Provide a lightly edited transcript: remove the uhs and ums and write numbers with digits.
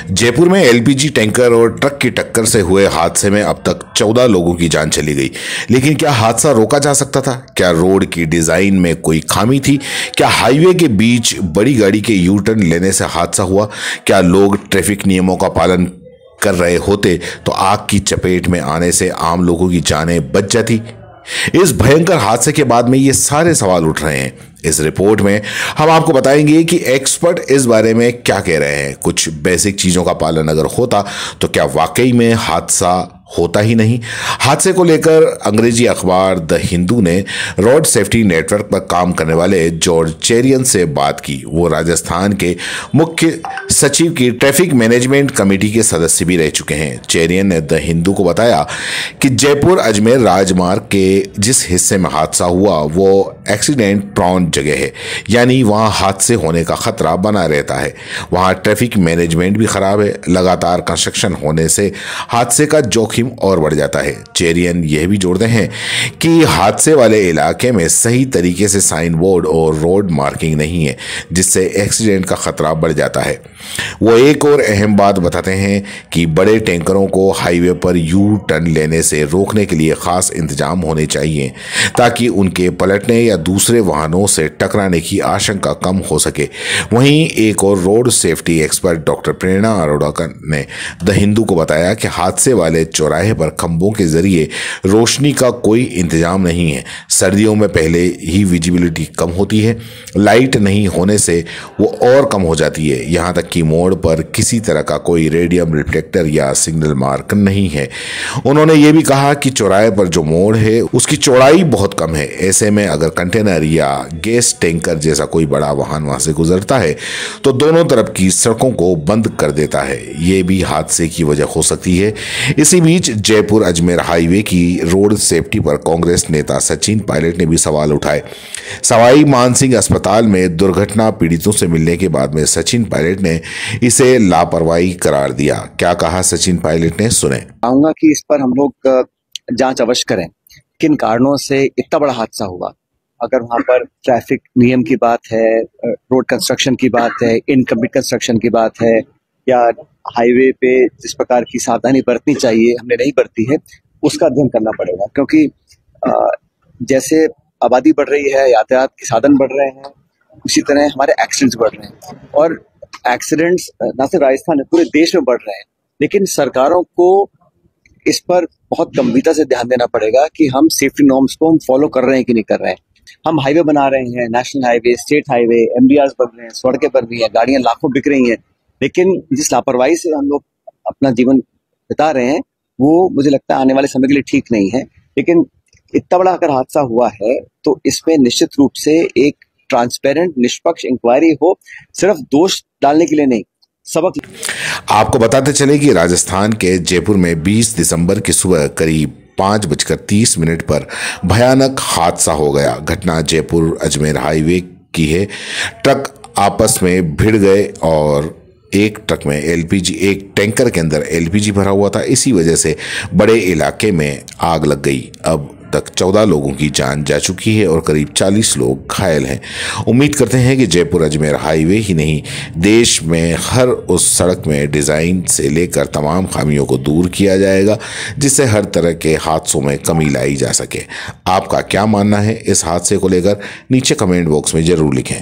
जयपुर में LPG tanker और truck की टक्कर से हुए हादसे में अब तक 14 लोगों की जान चली गई। लेकिन क्या हादसा रोका जा सकता था? क्या रोड की डिजाइन में कोई खामी थी? क्या हाईवे के बीच बड़ी गाड़ी के यू टर्न लेने से हादसा हुआ? क्या लोग ट्रैफिक नियमों का पालन कर रहे होते तो आग की चपेट में आने से आम लोगों की जानें बच जाती? इस भयंकर हादसे के बाद में ये सारे सवाल उठ रहे हैं। इस रिपोर्ट में हम आपको बताएंगे कि एक्सपर्ट इस बारे में क्या कह रहे हैं। कुछ बेसिक चीजों का पालन अगर होता तो क्या वाकई में हादसा होता ही नहीं? हादसे को लेकर अंग्रेजी अखबार द हिंदू ने रोड सेफ्टी नेटवर्क पर काम करने वाले जॉर्ज चेरियन से बात की। वो राजस्थान के मुख्य सचिव की ट्रैफिक मैनेजमेंट कमेटी के सदस्य भी रह चुके हैं। चेरियन ने द हिंदू को बताया कि जयपुर अजमेर राजमार्ग के जिस हिस्से में हादसा हुआ वो एक्सीडेंट प्रोन जगह है, यानी वहां हादसे होने का खतरा बना रहता है। वहां ट्रैफिक मैनेजमेंट भी खराब है। लगातार कंस्ट्रक्शन होने से हादसे का जोखिम और बढ़ जाता है। चेरियन यह भी जोड़ते हैं कि हादसे वाले इलाके में सही तरीके से साइन बोर्ड और रोड मार्किंग नहीं है, जिससे एक्सीडेंट का खतरा बढ़ जाता है। वो एक और अहम बात बताते हैं कि बड़े टैंकरों को हाईवे पर यू टर्न लेने से रोकने के लिए खास इंतजाम होने चाहिए ताकि उनके पलटने या दूसरे वाहनों से टकराने की आशंका कम हो सके। वहीं एक और रोड सेफ्टी एक्सपर्ट डॉक्टर प्रेरणा अरोड़ा ने द हिंदू को बताया कि हादसे वाले चौराहे पर खंभों के जरिए रोशनी का कोई इंतजाम नहीं है। सर्दियों में पहले ही विजिबिलिटी कम होती है, लाइट नहीं होने से वो और कम हो जाती है। यहाँ तक कि मोड़ पर किसी तरह का कोई रेडियम रिफ्लेक्टर या सिग्नल मार्क नहीं है। उन्होंने ये भी कहा कि चौराहे पर जो मोड़ है उसकी चौड़ाई बहुत कम है। ऐसे में अगर कंटेनर या गैस टैंकर जैसा कोई बड़ा वाहन वहां से गुजरता है तो दोनों तरफ की सड़कों को बंद कर देता है। ये भी हादसे की वजह हो सकती है। इसी बीच जयपुर अजमेर हाईवे की रोड सेफ्टी पर कांग्रेस नेता सचिन पायलट ने भी सवाल उठाए। सवाई मानसिंह अस्पताल में दुर्घटना पीड़ितों से मिलने के बाद में सचिन पायलट ने इसे लापरवाही करार दिया। क्या कहा सचिन पायलट ने, सुने। चाहूंगा कि इस पर हम लोग जांच अवश्य करें, किन कारणों से इतना बड़ा हादसा हुआ। अगर वहां पर ट्रैफिक नियम की बात है, रोड कंस्ट्रक्शन की बात है, इनकम्प्लीट कंस्ट्रक्शन की बात है, या हाईवे पे जिस प्रकार की सावधानी बरतनी चाहिए हमने नहीं बरती है, उसका अध्ययन करना पड़ेगा। क्योंकि जैसे आबादी बढ़ रही है, यातायात के साधन बढ़ रहे हैं, उसी तरह हमारे एक्सीडेंट्स बढ़ रहे हैं। और एक्सीडेंट्स न सिर्फ राजस्थान में, पूरे देश में बढ़ रहे हैं। लेकिन सरकारों को इस पर बहुत गंभीरता से ध्यान देना पड़ेगा कि हम सेफ्टी नॉर्म्स को हम फॉलो कर रहे हैं कि नहीं कर रहे हैं। हम हाईवे बना रहे हैं, national highway, state highway, MDR बन रहे हैं, सड़कें बन रही हैं, गाड़ियां लाखों बिक रही हैं। लेकिन जिस लापरवाही से हम लोग अपना जीवन बिता रहे हैं वो मुझे लगता है आने वाले समय के लिए ठीक नहीं है। लेकिन इतना बड़ा अगर हादसा हुआ है तो इसमें निश्चित रूप से एक ट्रांसपेरेंट निष्पक्ष इंक्वायरी हो, सिर्फ दोष डालने के लिए नहीं, सबक। आपको बताते चले कि राजस्थान के जयपुर में 20 दिसंबर की सुबह करीब 5:30 पर भयानक हादसा हो गया। घटना जयपुर अजमेर हाईवे की है। ट्रक आपस में भिड़ गए और एक ट्रक में एलपीजी, एक टैंकर के अंदर एलपीजी भरा हुआ था। इसी वजह से बड़े इलाके में आग लग गई। अब तक 14 लोगों की जान जा चुकी है और करीब 40 लोग घायल हैं। उम्मीद करते हैं कि जयपुर अजमेर हाईवे ही नहीं, देश में हर उस सड़क में डिज़ाइन से लेकर तमाम खामियों को दूर किया जाएगा, जिससे हर तरह के हादसों में कमी लाई जा सके। आपका क्या मानना है इस हादसे को लेकर? नीचे कमेंट बॉक्स में ज़रूर लिखें।